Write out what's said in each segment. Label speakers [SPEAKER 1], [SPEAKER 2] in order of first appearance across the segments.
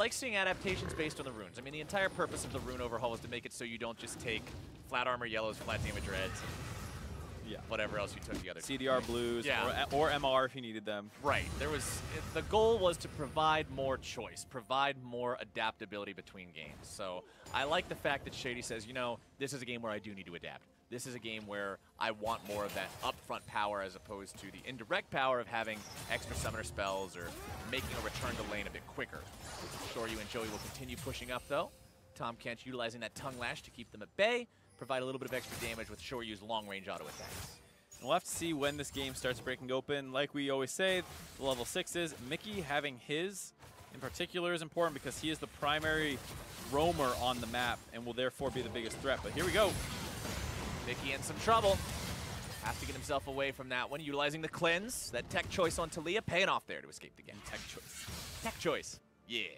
[SPEAKER 1] like seeing adaptations based on the runes. I mean, the entire purpose of the rune overhaul is to make it so you don't just take flat armor yellows, flat damage reds,
[SPEAKER 2] yeah,
[SPEAKER 1] whatever else you took the other
[SPEAKER 2] CDR blues,
[SPEAKER 1] yeah.
[SPEAKER 2] or MR if you needed them.
[SPEAKER 1] Right. The goal was to provide more choice, provide more adaptability between games. So I like the fact that Shady says, you know, this is a game where I do need to adapt. This is a game where I want more of that upfront power as opposed to the indirect power of having extra summoner spells or making a return to lane a bit quicker. Shoryu and Joey will continue pushing up, though. Tahm Kench utilizing that tongue lash to keep them at bay, provide a little bit of extra damage with Shoryu's long-range auto attacks.
[SPEAKER 2] We'll have to see when this game starts breaking open. Like we always say, the level 6s, Mickey having his in particular is important because he is the primary roamer on the map and will therefore be the biggest threat. But here we go.
[SPEAKER 1] Mickey in some trouble. Has to get himself away from that one, utilizing the cleanse. That tech choice on Talia, paying off there to escape the game.
[SPEAKER 2] Tech choice.
[SPEAKER 1] Tech choice. Yeah.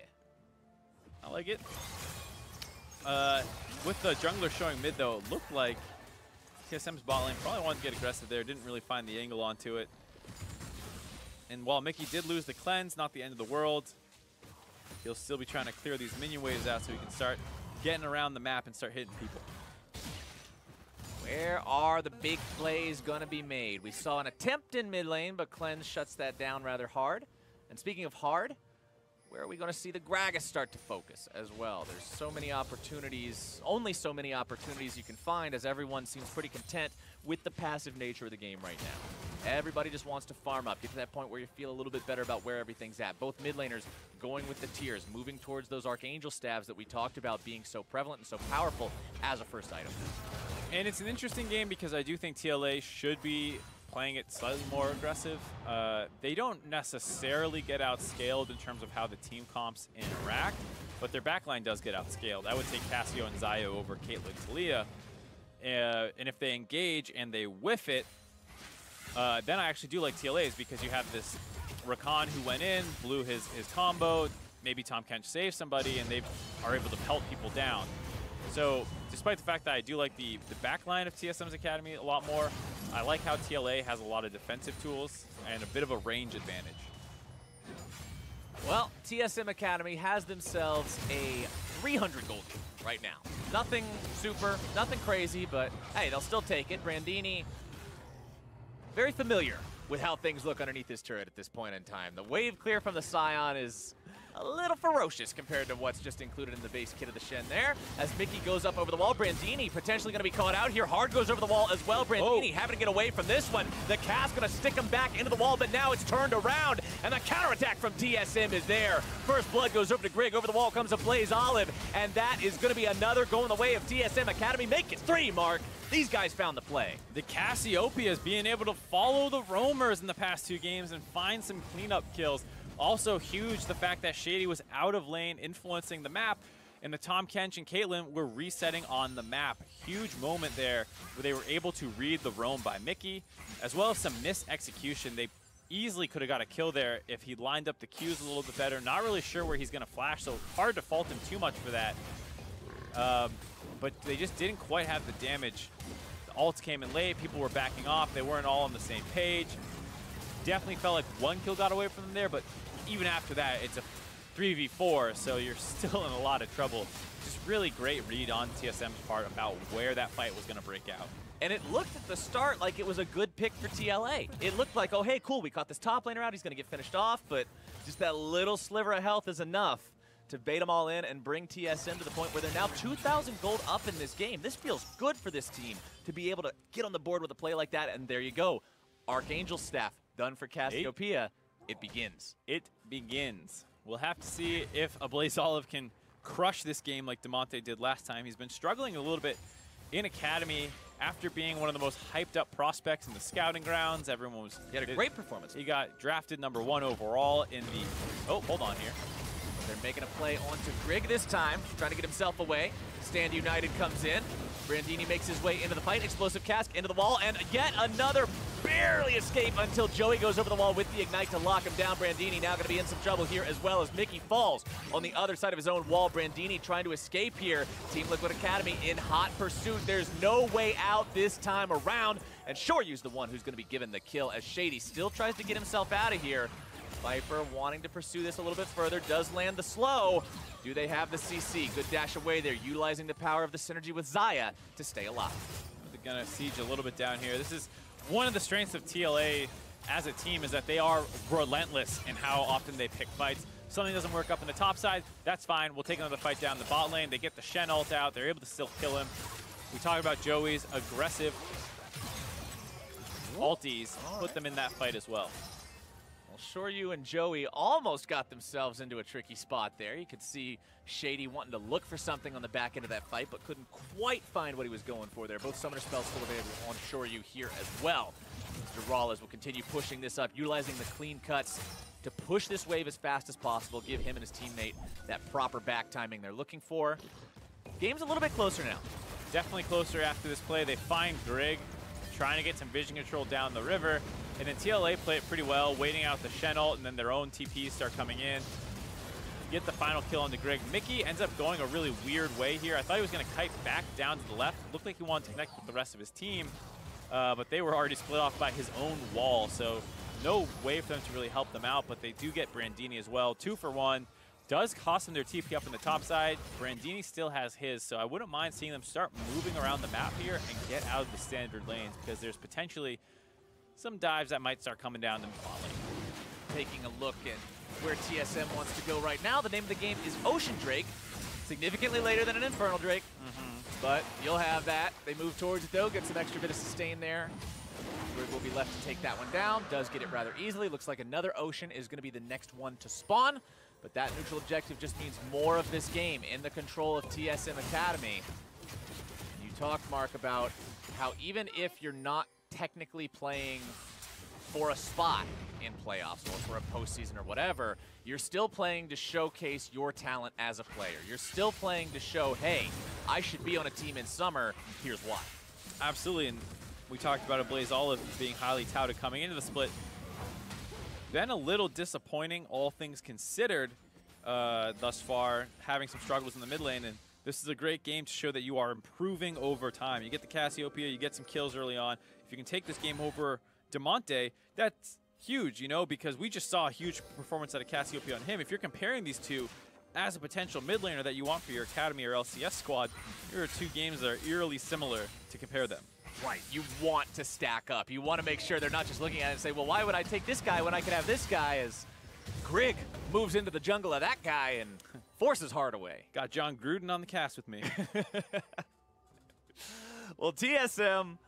[SPEAKER 2] I like it. With the jungler showing mid, though, it looked like TSM's bot lane probably wanted to get aggressive there. Didn't really find the angle onto it. And while Mickey did lose the cleanse, not the end of the world. He'll still be trying to clear these minion waves out so he can start getting around the map and start hitting people.
[SPEAKER 1] Where are the big plays going to be made? We saw an attempt in mid lane, but Cleanse shuts that down rather hard. And speaking of hard, where are we going to see the Gragas start to focus as well? There's so many opportunities, only so many opportunities you can find, as everyone seems pretty content with the passive nature of the game right now. Everybody just wants to farm up, get to that point where you feel a little bit better about where everything's at. Both mid laners going with the tiers, moving towards those Archangel stabs that we talked about being so prevalent and so powerful as a first item.
[SPEAKER 2] And it's an interesting game because I do think TLA should be playing it slightly more aggressive. They don't necessarily get outscaled in terms of how the team comps interact, but their backline does get outscaled. I would take Cassio and Zio over Caitlyn Talia. And if they engage and they whiff it, then I actually do like TLAs because you have this Rakan who went in, blew his combo, maybe Tahm Kench saved somebody, and they are able to pelt people down. So despite the fact that I do like the backline of TSM's Academy a lot more, I like how TLA has a lot of defensive tools and a bit of a range advantage.
[SPEAKER 1] Well, TSM Academy has themselves a 300 gold lead right now. Nothing super, nothing crazy, but hey, they'll still take it. Brandini, very familiar with how things look underneath his turret at this point in time. The wave clear from the Scion is a little ferocious compared to what's just included in the base kit of the Shen there. As Mickey goes up over the wall, Brandini potentially going to be caught out here. Hard goes over the wall as well. Brandini having to get away from this one. The cast going to stick him back into the wall, but now it's turned around, and the counterattack from TSM is there. First blood goes over to Greg. Over the wall comes a Blaze Olive, and that is going to be another going the way of TSM Academy. Make it 3, Mark. These guys found the play.
[SPEAKER 2] The Cassiopeias being able to follow the roamers in the past 2 games and find some cleanup kills. Also huge, the fact that Shady was out of lane influencing the map, and the Tahm Kench and Caitlyn were resetting on the map. Huge moment there where they were able to read the roam by Mickey, as well as some misexecution. They easily could have got a kill there if he lined up the Qs a little bit better. Not really sure where he's going to flash, so hard to fault him too much for that. But they just didn't quite have the damage. The ults came in late, people were backing off, they weren't all on the same page. Definitely felt like 1 kill got away from them there, but even after that, it's a 3v4, so you're still in a lot of trouble. Just really great read on TSM's part about where that fight was going to break out.
[SPEAKER 1] And it looked at the start like it was a good pick for TLA. It looked like, oh, hey, cool, we caught this top laner out, he's going to get finished off, but just that little sliver of health is enough to bait them all in and bring TSM to the point where they're now 2,000 gold up in this game. This feels good for this team to be able to get on the board with a play like that, and there you go. Archangel staff done for Cassiopeia. It begins.
[SPEAKER 2] It begins. We'll have to see if a Blaze Olive can crush this game like DeMonte did last time. He's been struggling a little bit in Academy after being one of the most hyped up prospects in the scouting grounds. Everyone was...
[SPEAKER 1] He had a great performance.
[SPEAKER 2] He got drafted #1 overall in the... Oh, hold on here.
[SPEAKER 1] They're making a play onto Grigg this time, trying to get himself away. Stand United comes in. Brandini makes his way into the fight. Explosive Cask into the wall, and yet another barely escape until Joey goes over the wall with the Ignite to lock him down. Brandini now going to be in some trouble here, as well as Mickey falls on the other side of his own wall. Brandini trying to escape here. Team Liquid Academy in hot pursuit. There's no way out this time around, and Shoryu's the one who's going to be given the kill as Shady still tries to get himself out of here. Viper wanting to pursue this a little bit further, does land the slow. Do they have the CC? Good dash away there, utilizing the power of the synergy with Xayah to stay alive.
[SPEAKER 2] They're gonna siege a little bit down here. This is one of the strengths of TLA as a team, is that they are relentless in how often they pick fights. Something doesn't work up in the top side, that's fine. We'll take another fight down the bot lane. They get the Shen ult out. They're able to still kill him. We talk about Joey's aggressive ultis, put them in that fight as well.
[SPEAKER 1] Well, Shoryu and Joey almost got themselves into a tricky spot there. You could see Shady wanting to look for something on the back end of that fight, but couldn't quite find what he was going for there. Both summoner spells still available on Shoryu here as well. Mr. Rawlez will continue pushing this up, utilizing the clean cuts to push this wave as fast as possible, give him and his teammate that proper back timing they're looking for. Game's a little bit closer now.
[SPEAKER 2] Definitely closer after this play. They find Grig, trying to get some vision control down the river, and then TLA play it pretty well, waiting out the Shen ult, and then their own TPs start coming in. Get the final kill on the Grig. Mickey ends up going a really weird way here. I thought he was going to kite back down to the left. Looked like he wanted to connect with the rest of his team, but they were already split off by his own wall, so no way for them to really help them out, but they do get Brandini as well. 2 for 1. Does cost them their TP up in the top side. Brandini still has his, so I wouldn't mind seeing them start moving around the map here and get out of the standard lanes, because there's potentially some dives that might start coming down the bot lane.
[SPEAKER 1] Taking a look at where TSM wants to go right now. The name of the game is Ocean Drake. Significantly later than an Infernal Drake, but you'll have that. They move towards it though, get some extra bit of sustain there. Grig will be left to take that one down. Does get it rather easily. Looks like another Ocean is going to be the next one to spawn, but that neutral objective just means more of this game in the control of TSM Academy. You talked, Mark, about how even if you're not technically playing for a spot in playoffs or for a postseason or whatever, you're still playing to showcase your talent as a player. You're still playing to show, hey, I should be on a team in summer, here's why.
[SPEAKER 2] Absolutely, and we talked about Blaze Olive being highly touted coming into the split. Been a little disappointing, all things considered, thus far, having some struggles in the mid lane, and this is a great game to show that you are improving over time. You get the Cassiopeia, you get some kills early on. If you can take this game over DeMonte, that's huge, you know, because we just saw a huge performance out of Cassiopeia on him. If you're comparing these two as a potential mid laner that you want for your Academy or LCS squad, here are 2 games that are eerily similar to compare them.
[SPEAKER 1] Right, you want to stack up. You want to make sure they're not just looking at it and say, well, why would I take this guy when I could have this guy, as Grig moves into the jungle of that guy and forces Hard away.
[SPEAKER 2] Got John Gruden on the cast with me.
[SPEAKER 1] Well, TSM,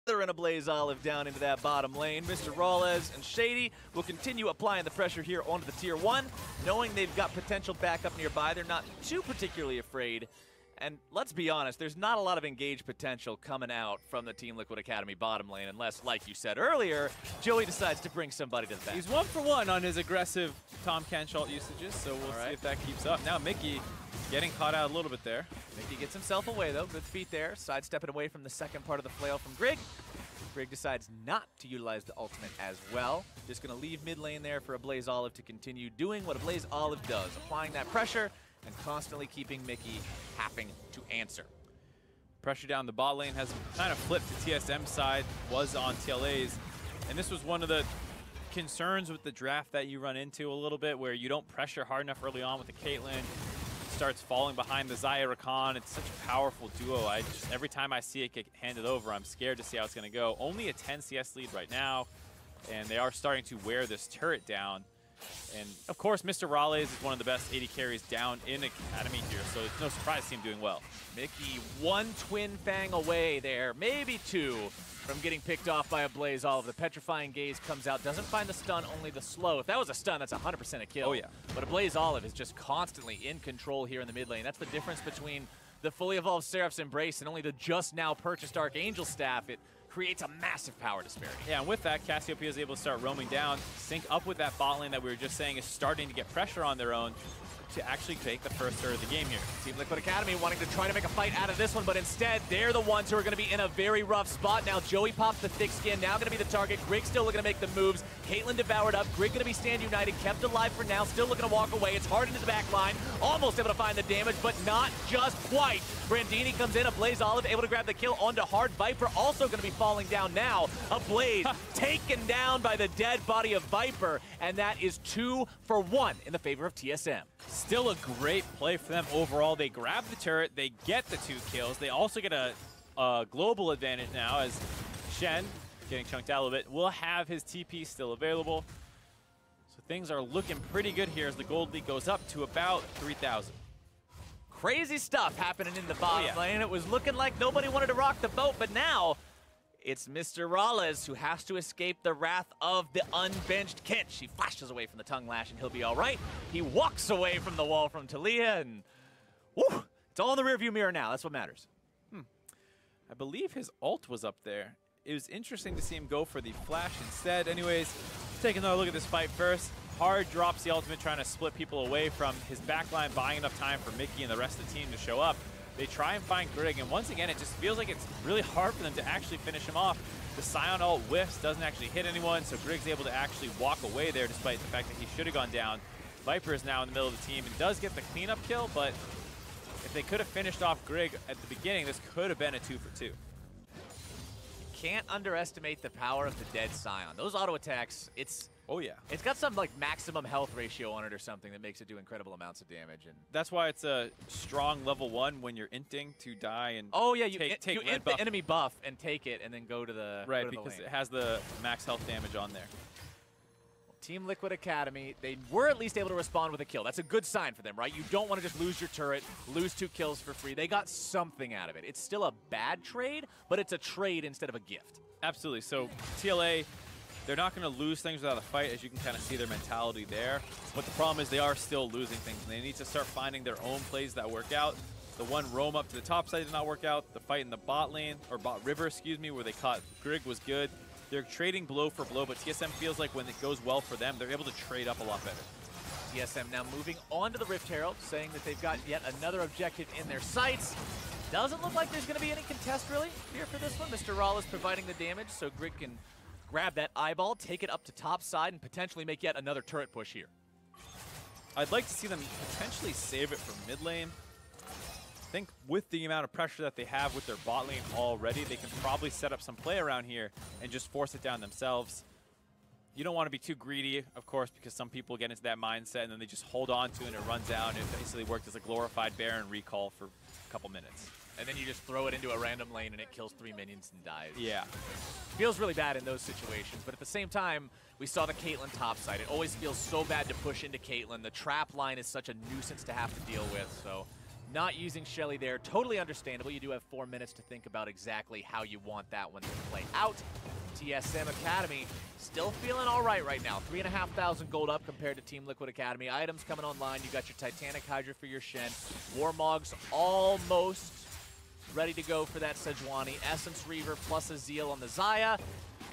[SPEAKER 1] they're in a Blaze Olive down into that bottom lane. Mr. Rawlez and Shady will continue applying the pressure here onto the tier 1. Knowing they've got potential backup nearby, they're not too particularly afraid. And let's be honest, there's not a lot of engaged potential coming out from the Team Liquid Academy bottom lane unless, like you said earlier, Joey decides to bring somebody to the back.
[SPEAKER 2] He's 1 for 1 on his aggressive Tom Kench ult usages, so we'll see if that keeps up. Now Mickey getting caught out a little bit there.
[SPEAKER 1] Mickey gets himself away though, good feet there, sidestepping away from the second part of the flail from Grig. Grig decides not to utilize the ultimate as well. Just going to leave mid lane there for a Blaze Olive to continue doing what a Blaze Olive does, applying that pressure and constantly keeping Mickey having to answer.
[SPEAKER 2] Pressure down the bot lane has kind of flipped to TSM's side, was on TLA's. And this was one of the concerns with the draft that you run into a little bit, where you don't pressure hard enough early on with the Caitlyn. Starts falling behind the Xayah Rakan. It's such a powerful duo. Every time I see it get handed over, I'm scared to see how it's going to go. Only a 10 CS lead right now, and they are starting to wear this turret down. And of course, Mr. Rawlez is one of the best AD carries down in Academy here, so it's no surprise to see him doing well.
[SPEAKER 1] Mickey 1 Twin Fang away there, maybe 2 from getting picked off by a Blaze Olive. The Petrifying Gaze comes out, doesn't find the stun, only the slow. If that was a stun, that's 100% a kill.
[SPEAKER 2] Oh yeah.
[SPEAKER 1] But a Blaze Olive is just constantly in control here in the mid lane. That's the difference between the fully evolved Seraph's Embrace and only the just now purchased Archangel Staff. It creates a massive power disparity.
[SPEAKER 2] Yeah, and with that, Cassiopeia is able to start roaming down, sync up with that bot lane that we were just saying is starting to get pressure on their own. to actually take the first third of the game here.
[SPEAKER 1] Team Liquid Academy wanting to try to make a fight out of this one, but instead, they're the ones who are going to be in a very rough spot. Now, Joey pops the thick skin, now going to be the target. Grig still looking to make the moves. Caitlyn devoured up. Grig going to be stand united, kept alive for now, still looking to walk away. It's hard into the back line, almost able to find the damage, but not just quite. Brandini comes in, Ablaze Olive able to grab the kill onto Hard. Viper also going to be falling down now. Ablaze taken down by the dead body of Viper, and that is 2 for 1 in the favor of TSM.
[SPEAKER 2] Still a great play for them overall. They grab the turret, they get the 2 kills. They also get a global advantage now as Shen, getting chunked out a little bit, will have his TP still available. So things are looking pretty good here as the gold lead goes up to about 3,000.
[SPEAKER 1] Crazy stuff happening in the bottom lane. It was looking like nobody wanted to rock the boat, but now it's Mr. Ralles who has to escape the wrath of the unbenched Kench. He flashes away from the tongue lash and he'll be all right. He walks away from the wall from Talia and woo, it's all in the rearview mirror now. That's what matters.
[SPEAKER 2] I believe his ult was up there. It was interesting to see him go for the flash instead. Anyways, take another look at this fight first. Hard drops the ultimate, trying to split people away from his backline, buying enough time for Mickey and the rest of the team to show up. They try and find Grig, and once again, it just feels like it's really hard for them to actually finish him off. The Scion ult whiffs, doesn't actually hit anyone, so Grig's able to actually walk away there despite the fact that he should have gone down. Viper is now in the middle of the team and does get the cleanup kill, but if they could have finished off Grig at the beginning, this could have been a 2 for 2.
[SPEAKER 1] Can't underestimate the power of the dead Scion. Those auto attacks, it's got some like maximum health ratio on it or something that makes it do incredible amounts of damage. And
[SPEAKER 2] that's why it's a strong level 1 when you're inting to die and
[SPEAKER 1] you int the enemy buff and take it and then go to the
[SPEAKER 2] because it has the max health damage on there.
[SPEAKER 1] Team Liquid Academy, they were at least able to respond with a kill. That's a good sign for them, right? You don't want to just lose your turret, lose 2 kills for free. They got something out of it. It's still a bad trade, but it's a trade instead of a gift.
[SPEAKER 2] Absolutely. So TLA, they're not going to lose things without a fight, as you can kind of see their mentality there. But the problem is they are still losing things, and they need to start finding their own plays that work out. The one roam up to the top side did not work out. The fight in the bot lane, or bot river, excuse me, where they caught Grig was good. They're trading blow for blow, but TSM feels like when it goes well for them, they're able to trade up a lot better.
[SPEAKER 1] TSM now moving on to the Rift Herald, saying that they've got yet another objective in their sights. Doesn't look like there's going to be any contest, really, here for this one. Mr. Ralles providing the damage, so Grig can grab that eyeball, take it up to top side, and potentially make yet another turret push here.
[SPEAKER 2] I'd like to see them potentially save it for mid lane. I think with the amount of pressure that they have with their bot lane already, they can probably set up some play around here and just force it down themselves. You don't want to be too greedy, of course, because some people get into that mindset and then they just hold on to it and it runs out. And it basically worked as a glorified Baron recall for a couple minutes.
[SPEAKER 1] And then you just throw it into a random lane and it kills 3 minions and dies.
[SPEAKER 2] Yeah.
[SPEAKER 1] Feels really bad in those situations, but at the same time, we saw the Caitlyn topside. It always feels so bad to push into Caitlyn. The trap line is such a nuisance to have to deal with, so not using Shelly there, totally understandable. You do have 4 minutes to think about exactly how you want that one to play out. TSM Academy still feeling all right now. 3,500 gold up compared to Team Liquid Academy. Items coming online. You got your Titanic Hydra for your Shen. Warmog's almost ready to go for that Sejuani. Essence Reaver plus a Zeal on the Xayah.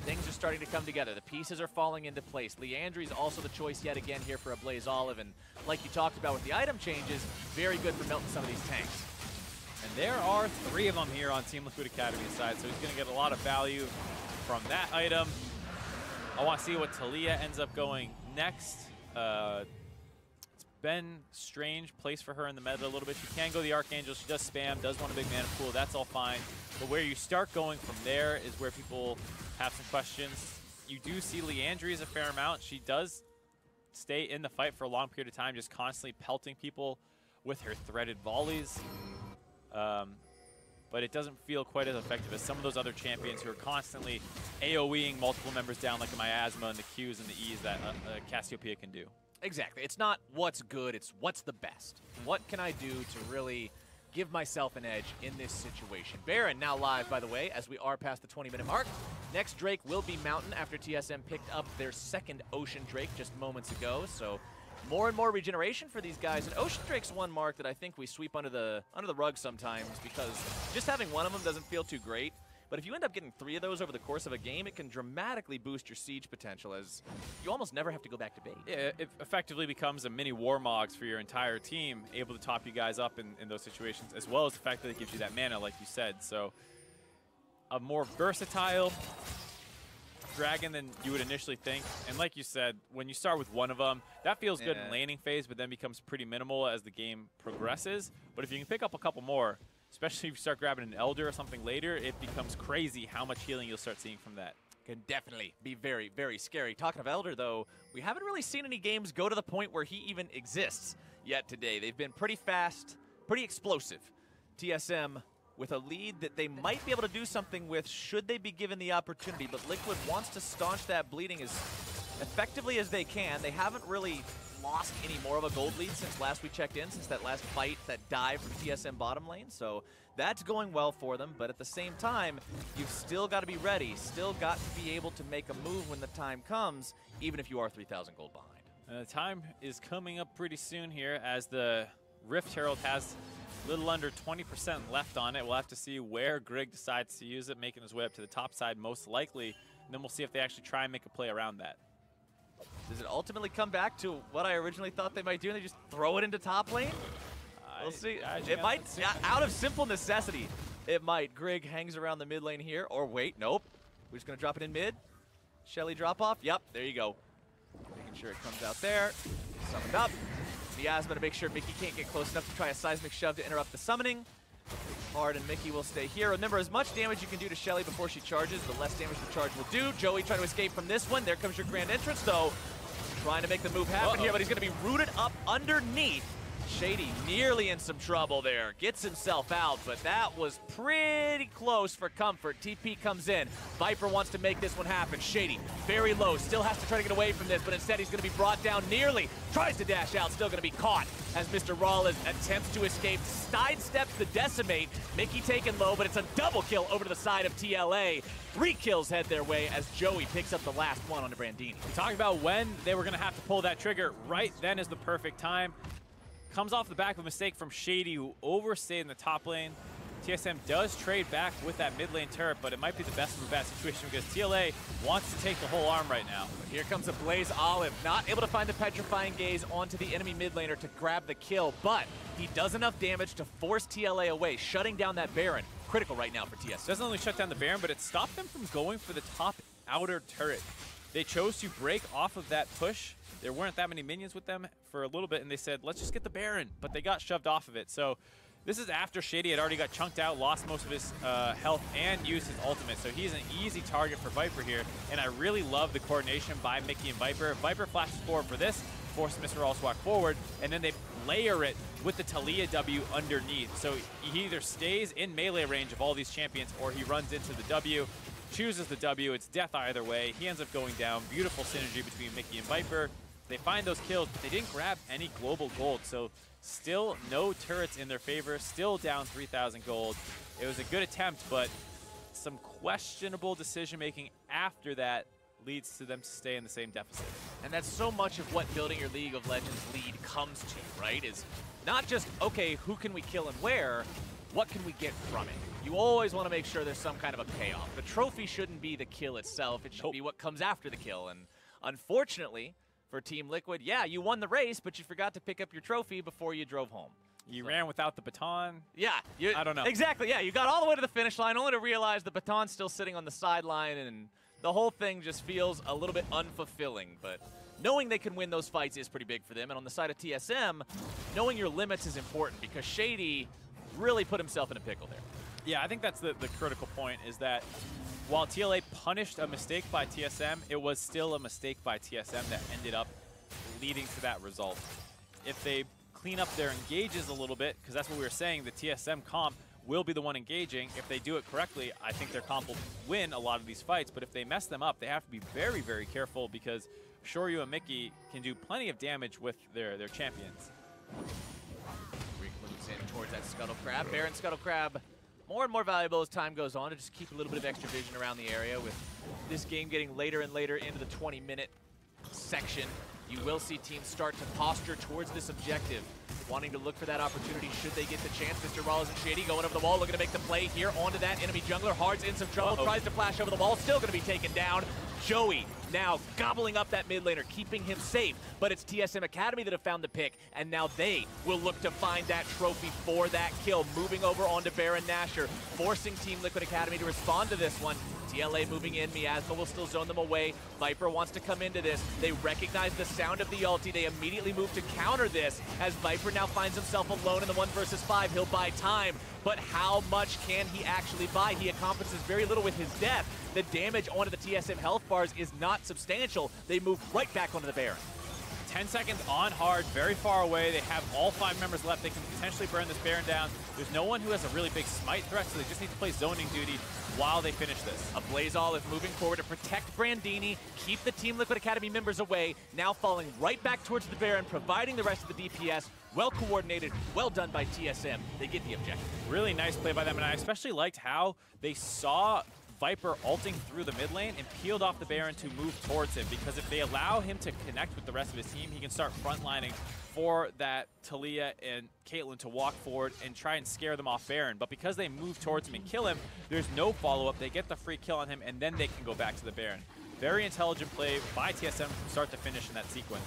[SPEAKER 1] Things are starting to come together. The pieces are falling into place. Leandri's also the choice yet again here for Ablaze Olive, and like you talked about with the item changes, very good for melting some of these tanks.
[SPEAKER 2] And there are 3 of them here on Team Liquid Academy's side, so he's going to get a lot of value from that item. I want to see what Talia ends up going next. It's been strange place for her in the meta a little bit. She can go the Archangel. She does spam, does want a big mana pool. That's all fine. But where you start going from there is where people have some questions. You do see Leandri's a fair amount. She does stay in the fight for a long period of time, just constantly pelting people with her threaded volleys. But it doesn't feel quite as effective as some of those other champions who are constantly AoEing multiple members down, like the Miasma and the Qs and the Es that Cassiopeia can do.
[SPEAKER 1] Exactly. It's not what's good, it's what's the best. What can I do to really give myself an edge in this situation? Baron now live, by the way, as we are past the 20-minute mark. Next Drake will be Mountain after TSM picked up their second Ocean Drake just moments ago. So more and more regeneration for these guys. And Ocean Drake's one mark that I think we sweep under the rug sometimes, because just having one of them doesn't feel too great. But if you end up getting 3 of those over the course of a game, it can dramatically boost your siege potential, as you almost never have to go back to base.
[SPEAKER 2] Yeah, it effectively becomes a mini Warmogs for your entire team, able to top you guys up in those situations, as well as the fact that it gives you that mana, like you said. So a more versatile dragon than you would initially think. And like you said, when you start with one of them, that feels good in laning phase, but then becomes pretty minimal as the game progresses. But if you can pick up a couple more, especially if you start grabbing an Elder or something later, it becomes crazy how much healing you'll start seeing from that.
[SPEAKER 1] Can definitely be very, very scary. Talking of Elder, though, we haven't really seen any games go to the point where he even exists yet today. They've been pretty fast, pretty explosive. TSM with a lead that they might be able to do something with should they be given the opportunity, but Liquid wants to staunch that bleeding as effectively as they can. They haven't really lost any more of a gold lead since last we checked in, since that last fight, that dive from TSM bottom lane, so that's going well for them. But at the same time, you've still got to be ready, still got to be able to make a move when the time comes, even if you are 3,000 gold behind.
[SPEAKER 2] The time is coming up pretty soon here, as the Rift Herald has a little under 20% left on it. We'll have to see where Greg decides to use it, making his way up to the top side most likely, and then we'll see if they actually try and make a play around that.
[SPEAKER 1] Does it ultimately come back to what I originally thought they might do, and they just throw it into top lane? We'll see. It might, out of simple necessity, it might. Grig hangs around the mid lane here, or wait, nope. We're just going to drop it in mid. Shelly drop off. Yep, there you go. Making sure it comes out there. Summoned up. Miasma to make sure Mickey can't get close enough to try a seismic shove to interrupt the summoning. Hard and Mickey will stay here. Remember, as much damage you can do to Shelly before she charges, the less damage the charge will do. Joey trying to escape from this one. There comes your grand entrance, though. Trying to make the move happen here, but he's going to be rooted up underneath. Shady nearly in some trouble there. Gets himself out, but that was pretty close for comfort. TP comes in. Viper wants to make this one happen. Shady, very low, still has to try to get away from this, but instead he's going to be brought down nearly. Tries to dash out, still going to be caught as Mr. Rawlins attempts to escape. Sidesteps the Decimate. Mickey taken low, but it's a double kill over to the side of TLA. 3 kills head their way as Joey picks up the last one on the Brandini.
[SPEAKER 2] Talking about when they were going to have to pull that trigger, right then is the perfect time. Comes off the back of a mistake from Shady, who overstayed in the top lane. TSM does trade back with that mid lane turret, but it might be the best of a bad situation because TLA wants to take the whole arm right now.
[SPEAKER 1] Here comes a Blaze Olive, not able to find the Petrifying Gaze onto the enemy mid laner to grab the kill, but he does enough damage to force TLA away, shutting down that Baron. Critical right now for TSM.
[SPEAKER 2] Doesn't only shut down the Baron, but it stopped them from going for the top outer turret. They chose to break off of that push. There weren't that many minions with them for a little bit, and they said, let's just get the Baron, but they got shoved off of it. So this is after Shady had already got chunked out, lost most of his health, and used his ultimate. So he's an easy target for Viper here, and I really love the coordination by Mickey and Viper. Viper flashes forward for this, forces Mr. Allswag forward, and then they layer it with the Talia W underneath. So he either stays in melee range of all these champions, or he runs into the W, chooses the W. It's death either way. He ends up going down. Beautiful synergy between Mickey and Viper. They find those kills, but they didn't grab any global gold, so still no turrets in their favor, still down 3,000 gold. It was a good attempt, but some questionable decision-making after that leads to them to stay in the same deficit.
[SPEAKER 1] And that's so much of what building your League of Legends lead comes to, right? Is not just, okay, who can we kill and where, what can we get from it? You always want to make sure there's some kind of a payoff. The trophy shouldn't be the kill itself, it should be what comes after the kill, and unfortunately, for Team Liquid, yeah, you won the race, but you forgot to pick up your trophy before you drove home.
[SPEAKER 2] You ran without the baton.
[SPEAKER 1] Yeah.
[SPEAKER 2] I don't know.
[SPEAKER 1] Exactly, yeah. You got all the way to the finish line only to realize the baton's still sitting on the sideline, and the whole thing just feels a little bit unfulfilling. But knowing they can win those fights is pretty big for them. And on the side of TSM, knowing your limits is important because Shady really put himself in a pickle there.
[SPEAKER 2] Yeah, I think that's the critical point, is that while TLA punished a mistake by TSM, it was still a mistake by TSM that ended up leading to that result. If they clean up their engages a little bit, because that's what we were saying, the TSM comp will be the one engaging. If they do it correctly, I think their comp will win a lot of these fights, but if they mess them up, they have to be very, very careful because Shoryu and Mickey can do plenty of damage with their champions.
[SPEAKER 1] Rick moves in towards that Scuttle Crab. Baron Scuttle Crab, more and more valuable as time goes on to just keep a little bit of extra vision around the area. With this game getting later and later into the 20-minute section, you will see teams start to posture towards this objective. wanting to look for that opportunity should they get the chance. Mr. Rollins and Shady going over the wall, looking to make the play here onto that enemy jungler. Hard's in some trouble, tries to flash over the wall, still going to be taken down. Joey now gobbling up that mid laner, keeping him safe, but it's TSM Academy that have found the pick, and now they will look to find that trophy for that kill. Moving over onto Baron Nashor, forcing Team Liquid Academy to respond to this one. TLA moving in, Miasma will still zone them away. Viper wants to come into this. They recognize the sound of the ulti. They immediately move to counter this as Viper now finds himself alone in the 1 versus 5. He'll buy time, but how much can he actually buy? He accomplishes very little with his death. The damage onto the TSM health bars is not substantial. They move right back onto the Baron.
[SPEAKER 2] 10 seconds on Hard, very far away. They have all 5 members left. They can potentially burn this Baron down. There's no one who has a really big smite threat, so they just need to play zoning duty while they finish this.
[SPEAKER 1] A Blazall is moving forward to protect Brandini, keep the Team Liquid Academy members away, now falling right back towards the Baron, providing the rest of the DPS. Well coordinated, well done by TSM. They get the objective.
[SPEAKER 2] Really nice play by them, and I especially liked how they saw Viper ulting through the mid lane and peeled off the Baron to move towards him, because if they allow him to connect with the rest of his team, he can start frontlining for that Talia and Caitlyn to walk forward and try and scare them off Baron. But because they move towards him and kill him, there's no follow-up. They get the free kill on him, and then they can go back to the Baron. Very intelligent play by TSM from start to finish in that sequence.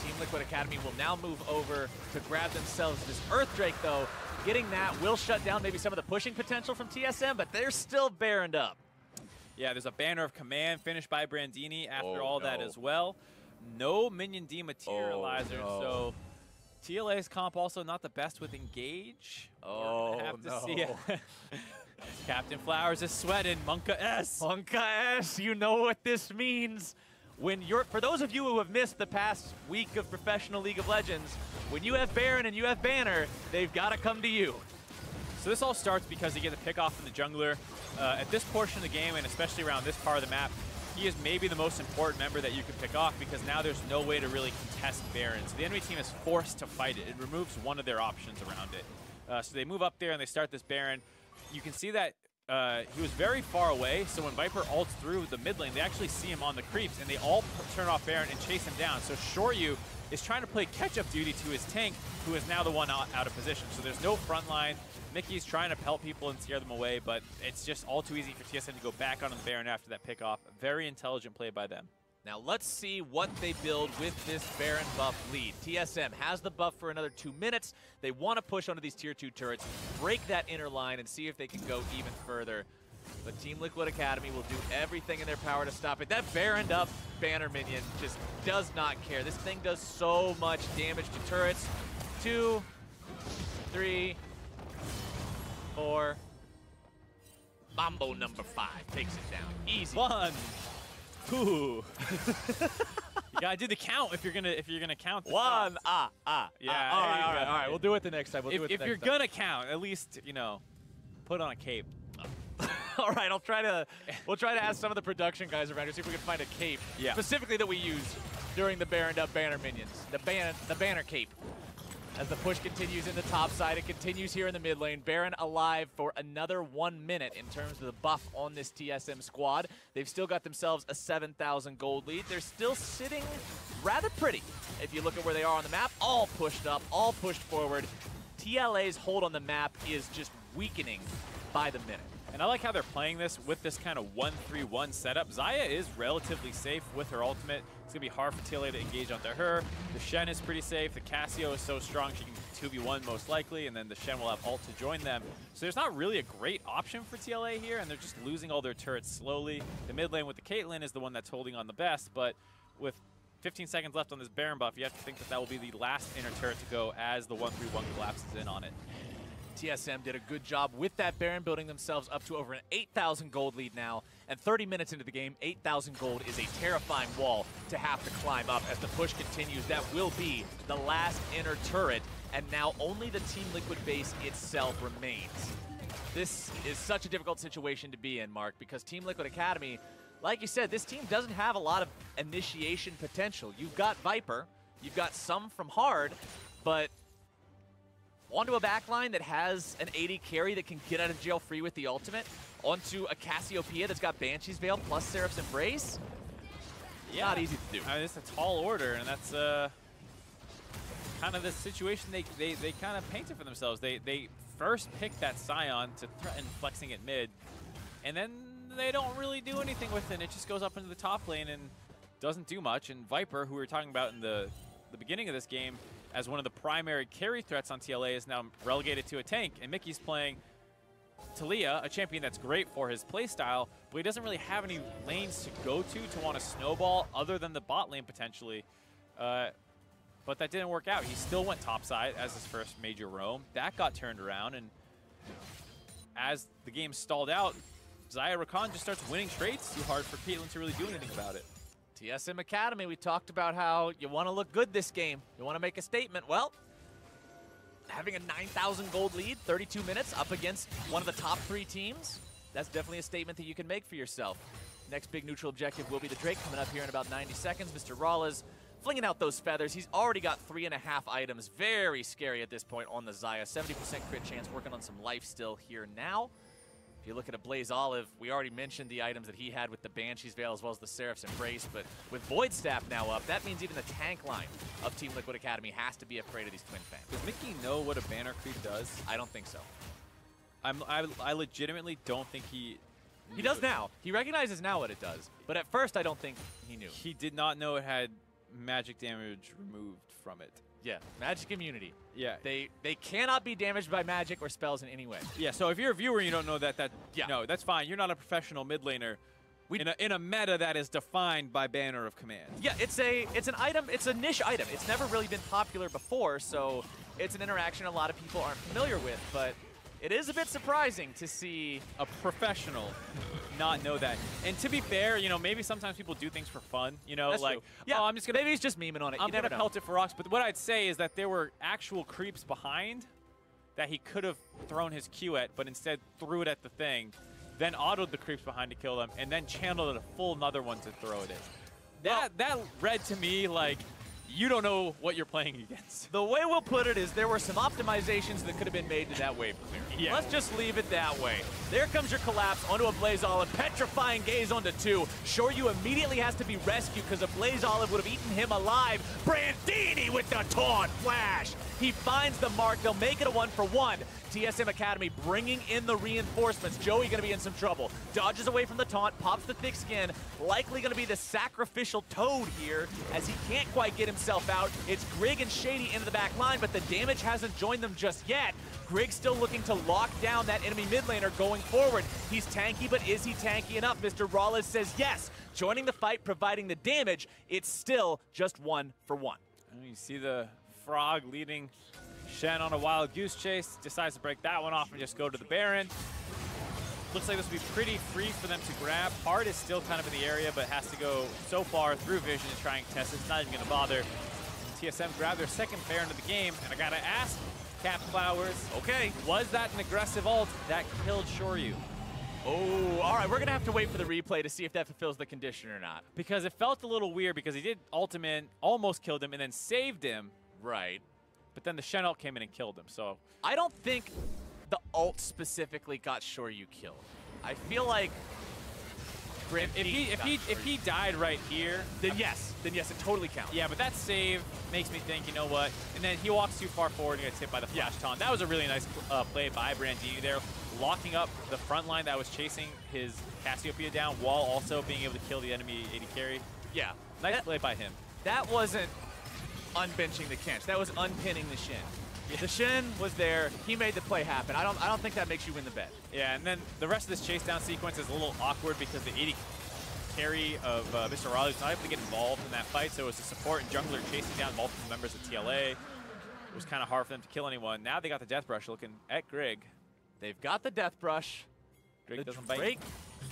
[SPEAKER 1] Team Liquid Academy will now move over to grab themselves this Earthdrake, though. Getting that will shut down maybe some of the pushing potential from TSM, but they're still Baroned up.
[SPEAKER 2] Yeah, there's a Banner of Command finished by Brandini after that as well. No Minion Dematerializer, so TLA's comp also not the best with Engage. See Captain Flowers is sweating. Monka S.
[SPEAKER 1] Monka S, you know what this means. When you're, for those of you who have missed the past week of professional League of Legends, when you have Baron and you have Banner, they've got to come to you.
[SPEAKER 2] So this all starts because you get the pick off from the jungler. At this portion of the game, and especially around this part of the map, he is maybe the most important member that you can pick off, because now there's no way to really contest Baron. So the enemy team is forced to fight it. It removes one of their options around it. So they move up there and they start this Baron. You can see that he was very far away, so when Viper ults through the mid lane, they actually see him on the creeps, and they all turn off Baron and chase him down. So Shoryu is trying to play catch-up duty to his tank, who is now the one out of position. So there's no front line. Mickey's trying to pelt people and scare them away, but it's just all too easy for TSM to go back onto the Baron after that pick-off. Very intelligent play by them.
[SPEAKER 1] Now let's see what they build with this Baron buff lead. TSM has the buff for another 2 minutes. They want to push onto these tier 2 turrets, break that inner line, and see if they can go even further. But Team Liquid Academy will do everything in their power to stop it. That Baroned up Banner minion just does not care. This thing does so much damage to turrets. 2, 3, 4. Mambo number 5 takes it down. Easy.
[SPEAKER 2] 1, 2. You gotta do the count if you're gonna count.
[SPEAKER 1] 1.
[SPEAKER 2] Yeah.
[SPEAKER 1] All right. We'll do it the next time.
[SPEAKER 2] If you're gonna count, at least put on a cape.
[SPEAKER 1] All right, we'll try to ask some of the production guys around here, see if we can find a cape specifically that we use during the Baroned up Banner minions. The Banner cape. As the push continues in the top side, it continues here in the mid lane. Baron alive for another 1 minute in terms of the buff on this TSM squad. They've still got themselves a 7,000 gold lead. They're still sitting rather pretty. If you look at where they are on the map, all pushed up, all pushed forward. TLA's hold on the map is just weakening by the minute.
[SPEAKER 2] And I like how they're playing this with this kind of 1-3-1 setup. Xayah is relatively safe with her ultimate. It's going to be hard for TLA to engage onto her. The Shen is pretty safe. The Cassio is so strong she can 2v1 most likely, and then the Shen will have ult to join them. So there's not really a great option for TLA here, and they're just losing all their turrets slowly. The mid lane with the Caitlyn is the one that's holding on the best, but with 15 seconds left on this Baron buff, you have to think that that will be the last inner turret to go as the 1-3-1 collapses in on it.
[SPEAKER 1] TSM did a good job with that Baron, building themselves up to over an 8,000 gold lead now. And 30 minutes into the game, 8,000 gold is a terrifying wall to have to climb up. As the push continues, that will be the last inner turret. And now only the Team Liquid base itself remains. This is such a difficult situation to be in, Mark, because Team Liquid Academy, like you said, this team doesn't have a lot of initiation potential. You've got Viper, you've got some from Hard, but onto a backline that has an 80 carry that can get out of jail free with the ultimate, onto a Cassiopeia that's got Banshee's Veil plus Seraph's Embrace. Not easy to do.
[SPEAKER 2] I mean, it's a tall order, and that's kind of the situation they kind of painted for themselves. They first picked that Scion to threaten flexing it mid, and then they don't really do anything with it. It just goes up into the top lane and doesn't do much. And Viper, who we were talking about in the beginning of this game as one of the primary carry threats on TLA, is now relegated to a tank. And Mickey's playing Talia, a champion that's great for his playstyle, but he doesn't really have any lanes to go to want to snowball other than the bot lane potentially. But that didn't work out. He still went topside as his first major roam. That got turned around, and as the game stalled out, Xayah Rakan just starts winning trades. Too hard for Caitlyn to really do anything about it.
[SPEAKER 1] TSM Academy, we talked about how you want to look good this game. You want to make a statement. Well, having a 9,000 gold lead, 32 minutes up against one of the top 3 teams, that's definitely a statement that you can make for yourself. Next big neutral objective will be the Drake coming up here in about 90 seconds. Mr. Rawlez flinging out those feathers. He's already got 3.5 items. Very scary at this point on the Xayah. 70% crit chance, working on some life still here now. If you look at a Blaze Olive, we already mentioned the items that he had with the Banshee's Veil as well as the Seraph's Embrace, but with Void Staff now up, that means even the tank line of Team Liquid Academy has to be afraid of these Twin Fangs.
[SPEAKER 2] Does Mickey know what a banner creep does?
[SPEAKER 1] I don't think so.
[SPEAKER 2] I legitimately don't think he
[SPEAKER 1] does now. He recognizes now what it does, but at first I don't think he knew.
[SPEAKER 2] He did not know it had magic damage removed from it.
[SPEAKER 1] Yeah, magic immunity.
[SPEAKER 2] Yeah.
[SPEAKER 1] They cannot be damaged by magic or spells in any way.
[SPEAKER 2] Yeah, so if you're a viewer and you don't know that,
[SPEAKER 1] yeah.
[SPEAKER 2] No, that's fine. You're not a professional mid laner in a meta that is defined by Banner of Command.
[SPEAKER 1] Yeah, it's an item, it's a niche item. It's never really been popular before, so it's an interaction a lot of people aren't familiar with, but it is a bit surprising to see
[SPEAKER 2] a professional not know that. And to be fair, you know, maybe sometimes people do things for fun, you know,
[SPEAKER 1] That's
[SPEAKER 2] like,
[SPEAKER 1] true. Yeah,
[SPEAKER 2] oh, I'm just gonna,
[SPEAKER 1] maybe he's just memeing on it.
[SPEAKER 2] I'm
[SPEAKER 1] you never
[SPEAKER 2] gonna
[SPEAKER 1] know.
[SPEAKER 2] pelt it for rocks. But what I'd say is that there were actual creeps behind that he could have thrown his Q at, but instead threw it at the thing, then autoed the creeps behind to kill them, and then channeled a full another one to throw it in. That read to me like, you don't know what you're playing against.
[SPEAKER 1] The way we'll put it is there were some optimizations that could have been made to that wave clear.
[SPEAKER 2] Yeah.
[SPEAKER 1] Let's just leave it that way. There comes your collapse onto a Blaze Olive. Petrifying Gaze onto 2. Shoryu immediately has to be rescued because a Blaze Olive would have eaten him alive. Brandini with the taunt flash. He finds the mark. They'll make it a 1-for-1. TSM Academy bringing in the reinforcements. Joey going to be in some trouble. Dodges away from the taunt, pops the thick skin. Likely going to be the sacrificial Toad here as he can't quite get himself out. It's Grig and Shady into the back line, but the damage hasn't joined them just yet. Grig still looking to lock down that enemy mid laner going forward. He's tanky, but is he tanky enough? Mr. Rawlez says yes. Joining the fight, providing the damage. It's still just 1-for-1.
[SPEAKER 2] And you see the Frog leading Shen on a wild goose chase, decides to break that one off and just go to the Baron. Looks like this will be pretty free for them to grab. Hard is still kind of in the area, but has to go so far through Vision to try and test it. It's not even going to bother. TSM grabbed their second Baron of the game, and I got to ask, Cap Flowers, okay, was that an aggressive ult that killed Shoryu?
[SPEAKER 1] Oh, all right, we're going to have to wait for the replay to see if that fulfills the condition or not.
[SPEAKER 2] Because it felt a little weird because he did ultimate, almost killed him, and then saved him.
[SPEAKER 1] Right.
[SPEAKER 2] But then the Shen ult came in and killed him, so.
[SPEAKER 1] I don't think the ult specifically got Shoryu killed. I feel like
[SPEAKER 2] if he died right here,
[SPEAKER 1] then yes, it totally counts.
[SPEAKER 2] Yeah, but that save makes me think, you know what? And then he walks too far forward and gets hit by the flash taunt. That was a really nice play by Brandini there, locking up the front line that was chasing his Cassiopeia down while also being able to kill the enemy AD carry.
[SPEAKER 1] Yeah,
[SPEAKER 2] nice play by him.
[SPEAKER 1] That wasn't unbenching the Kench. That was unpinning the Shin. Yeah. The Shin was there. He made the play happen. I don't think that makes you win the bet.
[SPEAKER 2] Yeah, and then the rest of this chase down sequence is a little awkward because the AD carry of Mr. Riley was not able to get involved in that fight, so it was the support and jungler chasing down multiple members of TLA. It was kind of hard for them to kill anyone. Now they got the Death Brush looking at Grig.
[SPEAKER 1] They've got the Death Brush.
[SPEAKER 2] Grig doesn't
[SPEAKER 1] bite.
[SPEAKER 2] Drake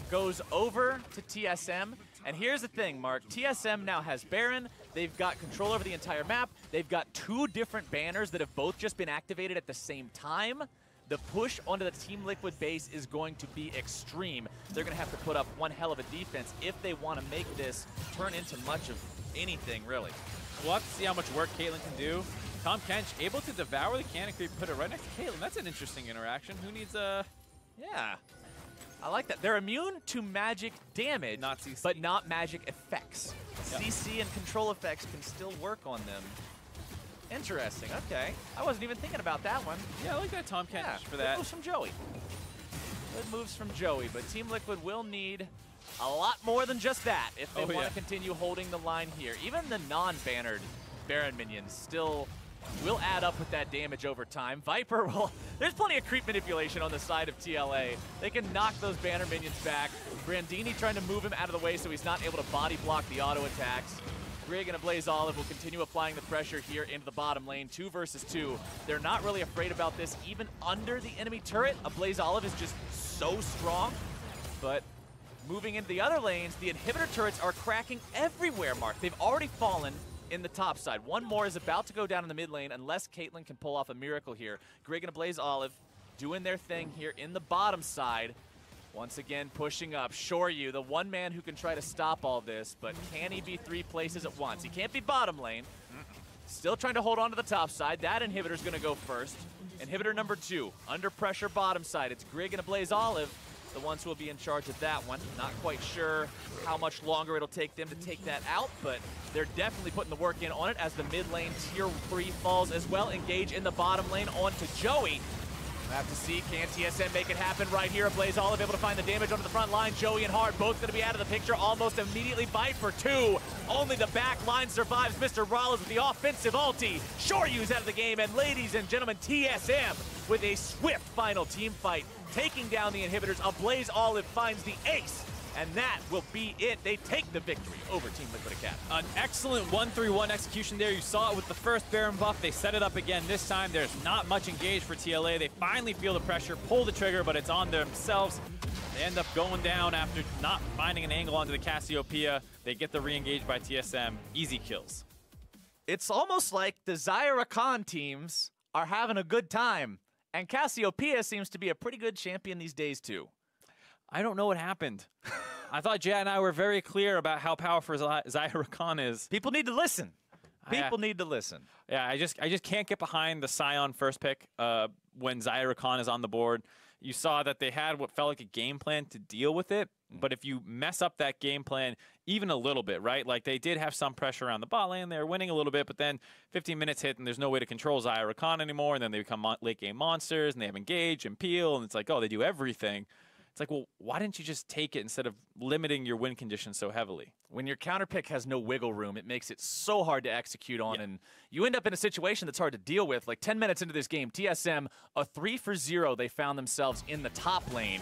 [SPEAKER 1] goes over to TSM. And here's the thing, Mark. TSM now has Baron. They've got control over the entire map. They've got 2 different banners that have both just been activated at the same time. The push onto the Team Liquid base is going to be extreme. They're going to have to put up one hell of a defense if they want to make this turn into much of anything, really.
[SPEAKER 2] We'll have to see how much work Caitlyn can do. Tom Kench able to devour the cannon creep, put it right next to Caitlyn. That's an interesting interaction. Who needs a...
[SPEAKER 1] Yeah. I like that. They're immune to magic damage,
[SPEAKER 2] not CC.
[SPEAKER 1] But not magic effects.
[SPEAKER 2] Yep.
[SPEAKER 1] CC and control effects can still work on them. Interesting. Okay. I wasn't even thinking about that one.
[SPEAKER 2] Yeah, I like that Tom Kent for
[SPEAKER 1] Good
[SPEAKER 2] that.
[SPEAKER 1] moves from Joey. Good moves from Joey, but Team Liquid will need a lot more than just that if they want to continue holding the line here. Even the non-bannered Baron minions still will add up with that damage over time. Viper will... There's plenty of creep manipulation on the side of TLA. They can knock those banner minions back. Brandini trying to move him out of the way so he's not able to body block the auto attacks. Grig and Ablaze Olive will continue applying the pressure here into the bottom lane. 2 versus 2. They're not really afraid about this even under the enemy turret. Ablaze Olive is just so strong. But moving into the other lanes, the inhibitor turrets are cracking everywhere, Mark. They've already fallen in the top side. One more is about to go down in the mid lane unless Caitlyn can pull off a miracle here. Grig and Ablaze Olive doing their thing here in the bottom side. Once again, pushing up. Shoryu, the one man who can try to stop all this, but can he be 3 places at once? He can't be bottom lane. Still trying to hold on to the top side. That inhibitor's going to go first. Inhibitor number 2, under pressure bottom side. It's Grig and Ablaze Olive, the ones who will be in charge of that one. Not quite sure how much longer it'll take them to take that out, but they're definitely putting the work in on it as the mid lane tier 3 falls as well. Engage in the bottom lane onto Joey. We'll have to see, can TSM make it happen right here? Ablaze Olive able to find the damage onto the front line. Joey and Hard both going to be out of the picture almost immediately. Viper 2. Only the back line survives. Mr. Rollins with the offensive ulti. Shoryu's out of the game. And ladies and gentlemen, TSM with a swift final team fight, taking down the inhibitors. Ablaze Olive finds the ace. And that will be it. They take the victory over Team Liquid Academy.
[SPEAKER 2] An excellent 1-3-1 execution there. You saw it with the first Baron buff. They set it up again this time. There's not much engaged for TLA. They finally feel the pressure, pull the trigger, but it's on themselves. They end up going down after not finding an angle onto the Cassiopeia. They get the re-engage by TSM. Easy kills.
[SPEAKER 1] It's almost like the Zyra Khan teams are having a good time. And Cassiopeia seems to be a pretty good champion these days, too.
[SPEAKER 2] I don't know what happened. I thought Jad and I were very clear about how powerful Zyra Khan is.
[SPEAKER 1] People need to listen. People need to listen.
[SPEAKER 2] Yeah, I just can't get behind the Scion first pick when Zyra Khan is on the board. You saw that they had what felt like a game plan to deal with it, but if you mess up that game plan even a little bit, right? Like they did have some pressure around the bot lane. They were winning a little bit, but then 15 minutes hit and there's no way to control Zyra Khan anymore, and then they become late game monsters and they have Engage and Peel, and it's like, oh, they do everything. It's like, well, why didn't you just take it instead of limiting your win conditions so heavily?
[SPEAKER 1] When your counter pick has no wiggle room, it makes it so hard to execute on, and you end up in a situation that's hard to deal with. Like 10 minutes into this game, TSM, a 3-for-0, they found themselves in the top lane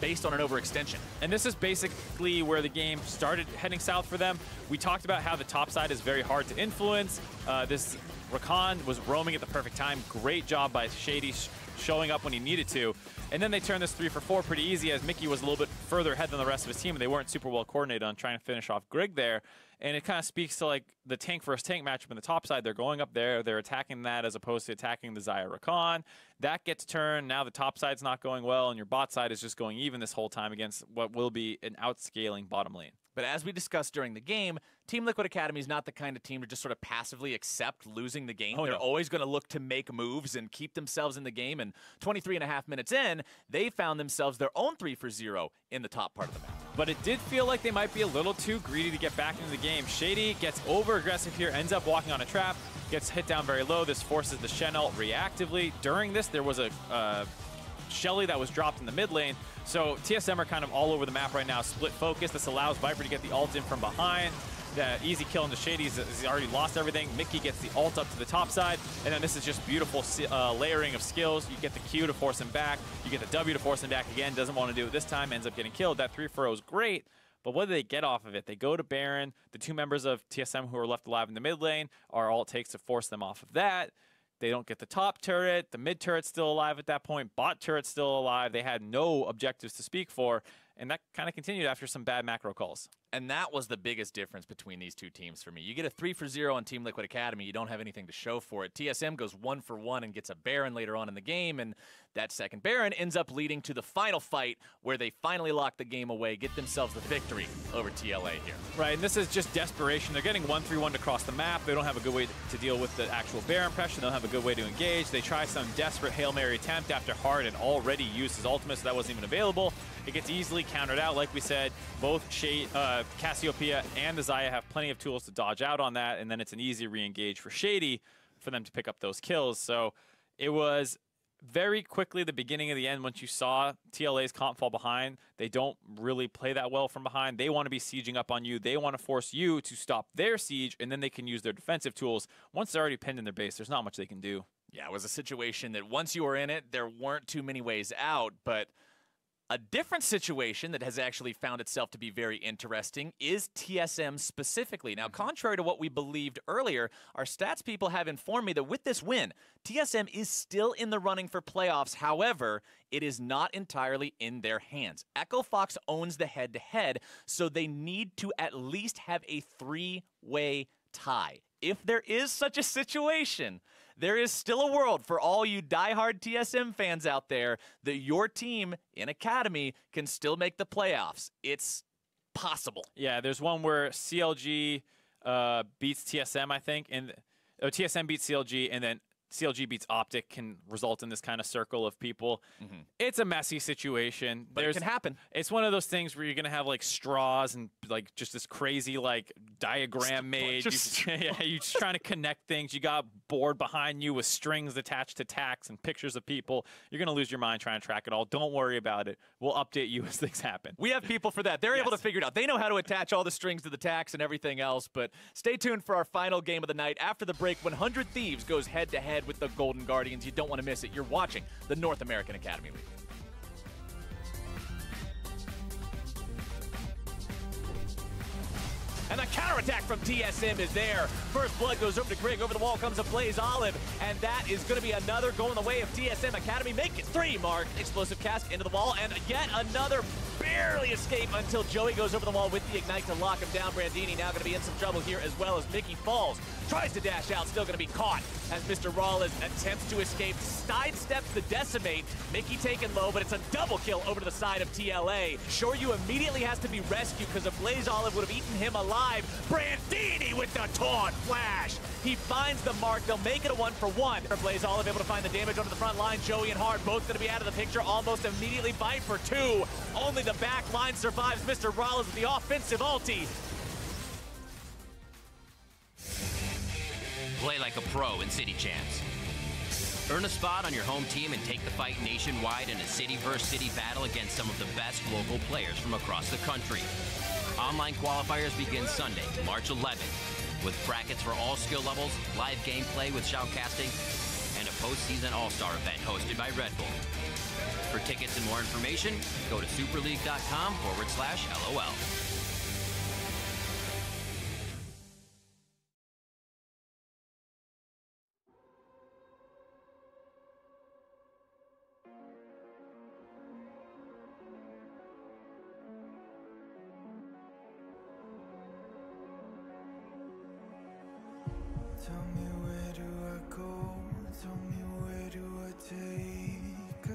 [SPEAKER 1] based on an overextension.
[SPEAKER 2] And this is basically where the game started heading south for them. We talked about how the top side is very hard to influence. This Rakan was roaming at the perfect time. Great job by Shady showing up when he needed to. And then they turned this 3-for-4 pretty easy as Mickey was a little bit further ahead than the rest of his team, and they weren't super well coordinated on trying to finish off Grig there. And it kind of speaks to like the tank versus tank matchup in the top side. They're going up there, they're attacking that as opposed to attacking the Zyra Khan. That gets turned. Now the top side's not going well, and your bot side is just going even this whole time against what will be an outscaling bottom lane.
[SPEAKER 1] But as we discussed during the game, Team Liquid Academy is not the kind of team to just sort of passively accept losing the game. They're always going to look to make moves and keep themselves in the game. And 23.5 minutes in, they found themselves their own 3-for-0 in the top part of the map.
[SPEAKER 2] But it did feel like they might be a little too greedy to get back into the game. Shady gets over-aggressive here, ends up walking on a trap, gets hit down very low. This forces the Shen ult reactively. During this, there was a Shelly that was dropped in the mid lane. So TSM are kind of all over the map right now, split focus. This allows Viper to get the ult in from behind. The easy kill into Shady. He's already lost everything. Mickey gets the ult up to the top side, and then this is just beautiful layering of skills. You get the Q to force him back. You get the W to force him back again. Doesn't want to do it this time. Ends up getting killed. That 3-for-0 is great, but what do they get off of it? They go to Baron. The 2 members of TSM who are left alive in the mid lane are all it takes to force them off of that. They don't get the top turret. The mid turret's still alive at that point. Bot turret's still alive. They had no objectives to speak for, and that kind of continued after some bad macro calls.
[SPEAKER 1] And that was the biggest difference between these two teams for me. You get a 3-for-0 on Team Liquid Academy, you don't have anything to show for it. TSM goes 1-for-1 and gets a Baron later on in the game, and that second Baron ends up leading to the final fight where they finally lock the game away, get themselves the victory over TLA here.
[SPEAKER 2] Right, and this is just desperation. They're getting 1-3-1 across the map. They don't have a good way to deal with the actual Baron pressure. They don't have a good way to engage. They try some desperate Hail Mary attempt after Hard had already used his ultimate, so that wasn't even available. It gets easily countered out. Like we said, both Cassiopeia and the Xayah have plenty of tools to dodge out on that, and then it's an easy re-engage for Shady. for them to pick up those kills. So it was very quickly the beginning of the end. Once you saw TLA's comp fall behind, they don't really play that well from behind. They want to be sieging up on you. They want to force you to stop their siege, and then they can use their defensive tools. Once they're already pinned in their base, there's not much they can do.
[SPEAKER 1] Yeah, it was a situation that once you were in it, there weren't too many ways out, but a different situation that has actually found itself to be very interesting is TSM specifically. Now, contrary to what we believed earlier, our stats people have informed me that with this win, TSM is still in the running for playoffs. However, it is not entirely in their hands. Echo Fox owns the head-to-head, so they need to at least have a three-way tie. If there is such a situation, there is still a world for all you diehard TSM fans out there that your team in Academy can still make the playoffs. It's possible.
[SPEAKER 2] Yeah, there's one where CLG beats TSM, I think, and TSM beats CLG, and then CLG beats Optic can result in this kind of circle of people. It's a messy situation.
[SPEAKER 1] But it can happen.
[SPEAKER 2] It's one of those things where you're going to have like straws and like just this crazy like diagram made. You're just trying to connect things. You got board behind you with strings attached to tacks and pictures of people. You're going to lose your mind trying to track it all. Don't worry about it. We'll update you as things happen.
[SPEAKER 1] We have people for that. They're able to figure it out. They know how to attach all the strings to the tacks and everything else. But stay tuned for our final game of the night. After the break, 100 Thieves goes head-to-head with the Golden Guardians. You don't want to miss it. You're watching the North American Academy League. And the counterattack from TSM is there. First blood goes over to Greg. Over the wall comes a Blaze Olive. And that is going to be another going the way of TSM Academy. Make it 3, Mark. Explosive cask into the wall. And yet another barely escape until Joey goes over the wall with the Ignite to lock him down. Brandini now going to be in some trouble here as well as Mickey falls. Tries to dash out. Still going to be caught as Mr. Rawlins attempts to escape. Sidesteps the Decimate. Mickey taken low, but it's a double kill over to the side of TLA. Shoryu immediately has to be rescued because a Blaze Olive would have eaten him alive. Brandini with the taunt flash. He finds the mark. They'll make it a 1-for-1. Blaze Olive able to find the damage onto the front line. Joey and Hard both going to be out of the picture almost immediately. Fight for 2. Only the back line survives. Mr. Rollins with the offensive ulti.
[SPEAKER 3] Play like a pro in City Champs. Earn a spot on your home team and take the fight nationwide in a city versus city battle against some of the best local players from across the country. Online qualifiers begin Sunday, March 11th, with brackets for all skill levels, live gameplay with shoutcasting, and a postseason all-star event hosted by Red Bull. For tickets and more information, go to superleague.com/LOL.
[SPEAKER 4] Tell me where do I go? Tell me where do I take